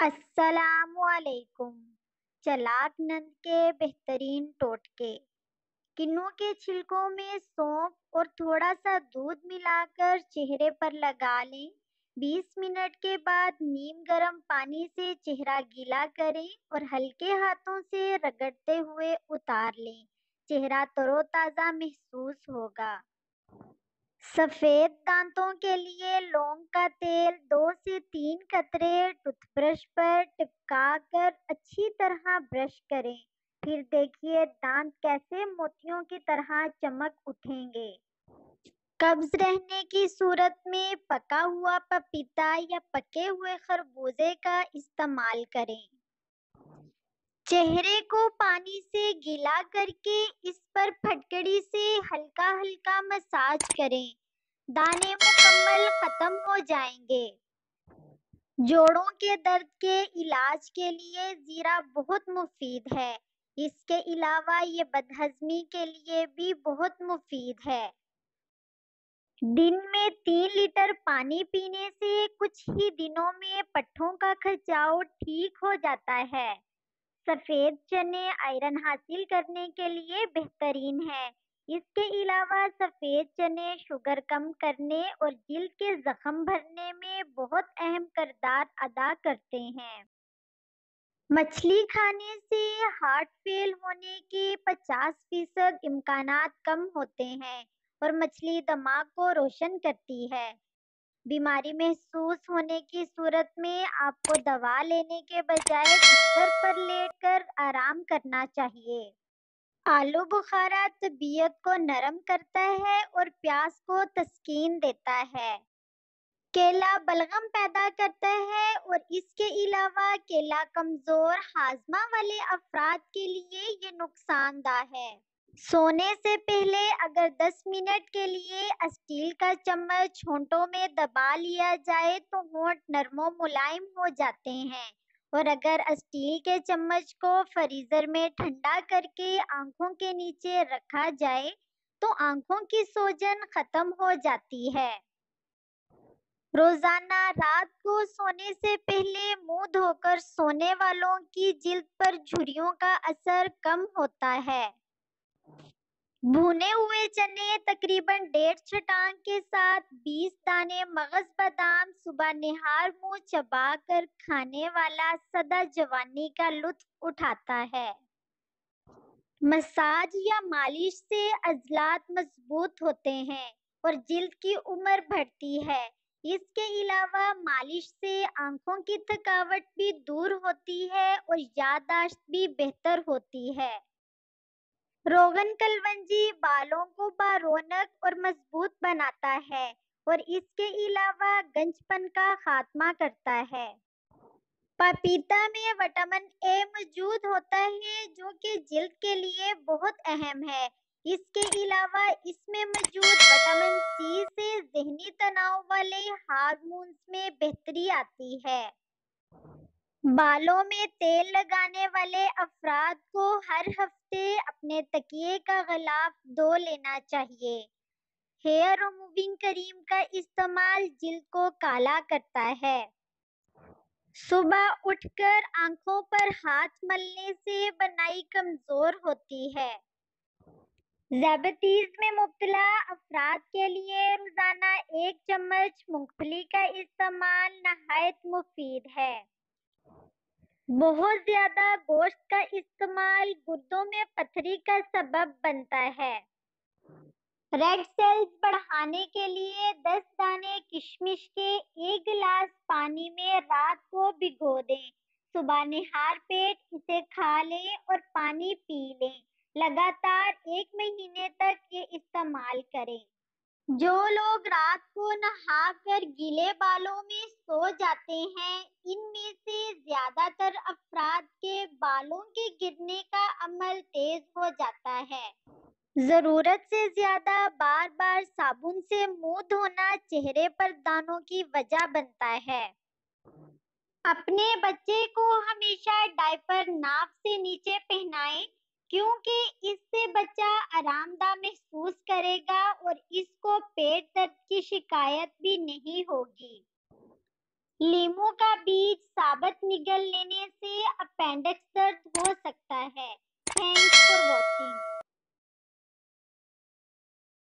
السلام علیکم۔ چلاک نند کے بہترین ٹوٹکے۔ کنو کے چھلکوں میں سونف اور تھوڑا سا دودھ ملا کر چہرے پر لگا لیں۔ 20 منٹ کے بعد نیم گرم پانی سے چہرہ گیلا کریں اور ہلکے ہاتھوں سے رگڑتے ہوئے اتار لیں۔ چہرہ تر و تازہ محسوس ہوگا۔ سفید دانتوں کے لیے لونگ کا تیل 2 سے 3 قطرے ٹوتھ برش پر ٹپکا کر اچھی طرح برش کریں۔ پھر دیکھیے دانت کیسے موتیوں کی طرح چمک اٹھیں گے۔ قبض رہنے کی صورت میں پکا ہوا پپیتا یا پکے ہوئے خربوزے کا استعمال کریں۔ چہرے کو پانی سے گیلا کر کے اس پر پھٹکڑی سے ہلکا ہلکا مساج کریں۔ دانے مکمل ختم ہو جائیں گے۔ جوڑوں کے درد کے علاج کے لیے زیرہ بہت مفید ہے۔ اس کے علاوہ یہ بدہضمی کے لیے بھی بہت مفید ہے۔ دن میں 3 لیٹر پانی پینے سے کچھ ہی دنوں میں پٹھوں کا کھچاؤ ٹھیک ہو جاتا ہے۔ سفید چنے آئرن حاصل کرنے کے لیے بہترین ہے۔ اس کے علاوہ سفید چنے شوگر کم کرنے اور جلد کے زخم بھرنے میں بہت اہم کردار ادا کرتے ہیں۔ مچھلی کھانے سے ہارٹ فیل ہونے کے 50% امکانات کم ہوتے ہیں اور مچھلی دماغ کو روشن کرتی ہے۔ بیماری محسوس ہونے کی صورت میں آپ کو دوا لینے کے بجائے بستر پر لیٹ کر آرام کرنا چاہیے۔ آلو بخارا طبیعت کو نرم کرتا ہے اور پیاس کو تسکین دیتا ہے۔ کیلا بلغم پیدا کرتا ہے اور اس کے علاوہ کیلا کمزور ہاضمہ والے افراد کے لیے یہ نقصان دہ ہے۔ سونے سے پہلے اگر 10 منٹ کے لیے اسٹیل کا چمچ ہونٹوں میں دبا لیا جائے تو ہونٹ نرم و ملائم ہو جاتے ہیں، اور اگر اسٹیل کے چمچ کو فریزر میں ٹھنڈا کر کے آنکھوں کے نیچے رکھا جائے تو آنکھوں کی سوجن ختم ہو جاتی ہے۔ روزانہ رات کو سونے سے پہلے منہ دھو کر سونے والوں کی جلد پر جھریوں کا اثر کم ہوتا ہے۔ بھونے ہوئے چنے تقریباً 1.5 چٹان کے ساتھ 20 دانے مغز بادام صبح نہار منہ چبا کر کھانے والا سدا جوانی کا لطف اٹھاتا ہے۔ مساج یا مالش سے عضلات مضبوط ہوتے ہیں اور جلد کی عمر بڑھتی ہے۔ اس کے علاوہ مالش سے آنکھوں کی تھکاوٹ بھی دور ہوتی ہے اور یادداشت بھی بہتر ہوتی ہے۔ روغن کلونجی بالوں کو برونق اور مضبوط بناتا ہے اور اس کے علاوہ گنج پن کا خاتمہ کرتا ہے۔ پپیتا میں وٹامن اے موجود ہوتا ہے جو کہ جلد کے لیے بہت اہم ہے۔ اس کے علاوہ اس میں موجود وٹامن سی سے ذہنی تناؤ والے ہارمونز میں بہتری آتی ہے۔ بالوں میں تیل لگانے والے افراد کو ہر ہفتے اپنے تکیے کا غلاف دھو لینا چاہیے۔ ہیئر ریموونگ کریم کا استعمال جلد کو کالا کرتا ہے۔ صبح اٹھ کر آنکھوں پر ہاتھ ملنے سے بینائی کمزور ہوتی ہے۔ ذیابیطس میں مبتلا افراد کے لیے روزانہ 1 چمچ مونگ پھلی کا استعمال نہایت مفید ہے۔ بہت زیادہ گوشت کا استعمال گردوں میں پتھری کا سبب بنتا ہے۔ ریڈ سیلز بڑھانے کے لیے 10 دانے کشمش کے 1 گلاس پانی میں رات کو بھگو دیں۔ صبح نہار پیٹ اسے کھا لیں اور پانی پی لیں۔ لگاتار 1 مہینے تک یہ استعمال کریں۔ جو لوگ رات کو نہا کر گیلے بالوں میں سو جاتے ہیں، ان میں سے زیادہ تر افراد کے بالوں کے گرنے کا عمل تیز ہو جاتا ہے۔ ضرورت سے زیادہ بار بار صابن سے منہ دھونا چہرے پر دانوں کی وجہ بنتا ہے۔ اپنے بچے کو ہمیشہ ڈائپر ناف سے نیچے پہنائیں کیونکہ اس سے بچہ آرام دہ محسوس کرے گا اور اس کو پیٹ درد کی شکایت بھی نہیں ہوگی۔ لیموں کا بیج ثابت نگل لینے سے اپینڈکس درد ہو سکتا ہے. تھینک